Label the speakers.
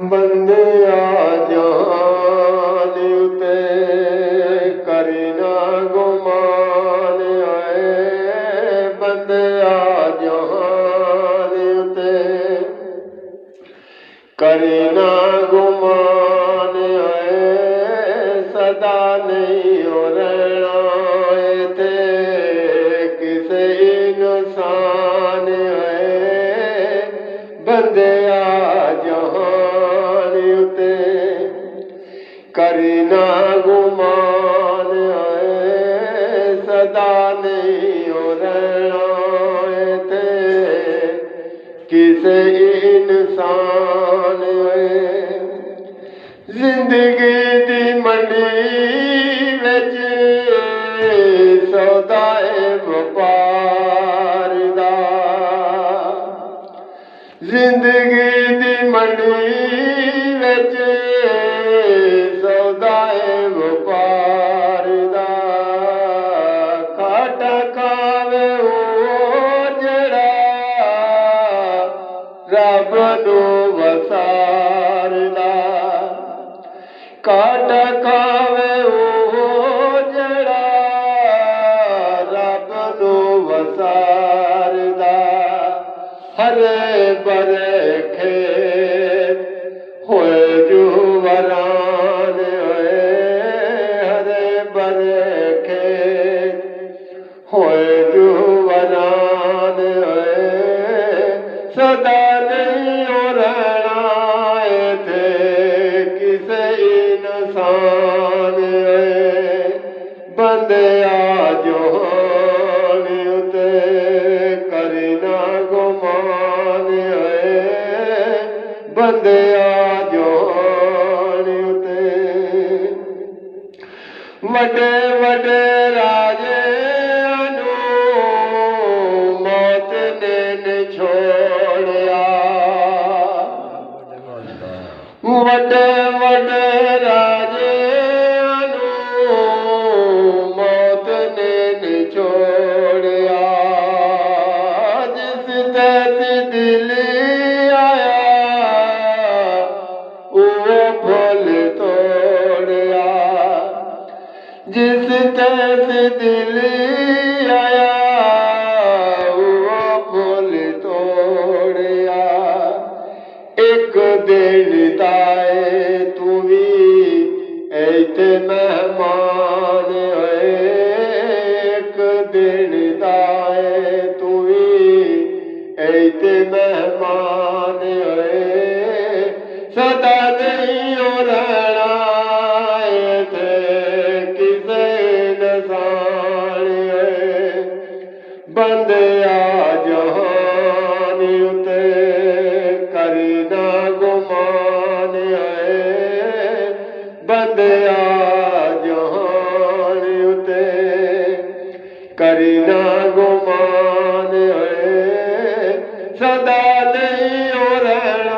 Speaker 1: ਬੰਦਿਆ ਜਾਨ ਉਤੇ ਕਰੀ ਨਾ ਗੁਮਾਨ ਆਏ ਬੰਦਿਆ ਜਾਨ ਉਤੇ ਕਰੀ ਨਾ ਗੁਮਾਨ ਆਏ ਸਦਾ ਨਹੀਂ ਹੋ ਰਹਿਣਾ ਤੇ ਕਿਸੇ ਇਨਸਾਨ ਆਏ ਬੰਦਿਆ ਕਰੀ ਨਾ ਗੁਮਾਨ ਆਏ ਸਦਾ ਨਹੀਂ ਹੋ ਰਹਿਣਾ ਤੇ ਕਿਸੇ ਇਨਸਾਨ ਆਏ ਜ਼ਿੰਦਗੀ ਦੀ ਮੰਡੀ ਵਿੱਚ ਸੌਦਾ ਏ ਵਪਾਰ ਦਾ ਜ਼ਿੰਦਗੀ ਦੀ ਮੰਡੀ ਵਿੱਚ ਵਪਾਰ ਦਾ ਘਾਟਾ ਖਾਵੇ ਉਹ ਜਿਹੜਾ ਰੱਬ ਨੂੰ ਵਸਾਰਦਾ ਘਾਟਾ ਖਾਵੇ ਉਹ ਜਿਹੜਾ ਰੱਬ ਨੂੰ ਵਸਾਰਦਾ ਹਰੇ ਬਰੇ ਖੇਤ ਹੋਏ ਜੁਵਰਾਂ ਹੋਏ ਜੁਵਨਾਨ ਹੋਏ ਸਦਾ ਨਹੀਂ ਹੋ ਰਹਿਣਾ ਇੱਥੇ ਕਿਸੇ ਇਨਸਾਨ ਹੋਏ ਬੰਦਿਆ ਜਹਾਨ ਉਤੇ ਕਰੀ ਨਾ ਗੁਮਾਨ ਹੋਏ ਬੰਦਿਆ ਜਹਾਨ ਉਤੇ ਵੱਡੇ ਵੱਡੇ ਰਾਜੇ ਵੱਡੇ ਵੱਡੇ ਰਾਜਿਆਂ ਨੂੰ ਮੌਤ ਨੇ ਨਿਚੋੜਿਆ ਜਿਸ ਤੇ ਦਿਲ ਆਇਆ ਉਹ ਫੁੱਲ ਤੋੜਿਆ ਜਿਸ ਤੇ ਦਿਲ ਆਇਆ ਉਹ ਫੁੱਲ ਤੋੜਿਆ ਇੱਕ ਦਿਨ ਤਾਏ ਤੂੰ ਵੀ ਇੱਥੇ ਮਹਿਮਾਨ ਹੋਏ ਇੱਕ ਦਿਨ ਤਾਏ ਤੂੰ ਵੀ ਇੱਥੇ ਮਹਿਮਾਨ ਹੋਏ ਸਦਾ ਨਹੀਂ ਹੋ ਰਹਿਣਾ ਇੱਥੇ ਕਿਸੇ ਇਨਸਾਨ ਹੋਏ ਬੰਦਿਆ ਜਹਾਨ ਉਤੇ ਕਰੀ ਨਾ ਗੁਮਾਨ ਆਏ ਬੰਦਿਆ ਜਹਾਨ ਉਤੇ ਕਰੀ ਨਾ ਗੁਮਾਨ ਆਏ ਸਦਾ ਨਹੀਂ ਹੋ ਰਹਿਣਾ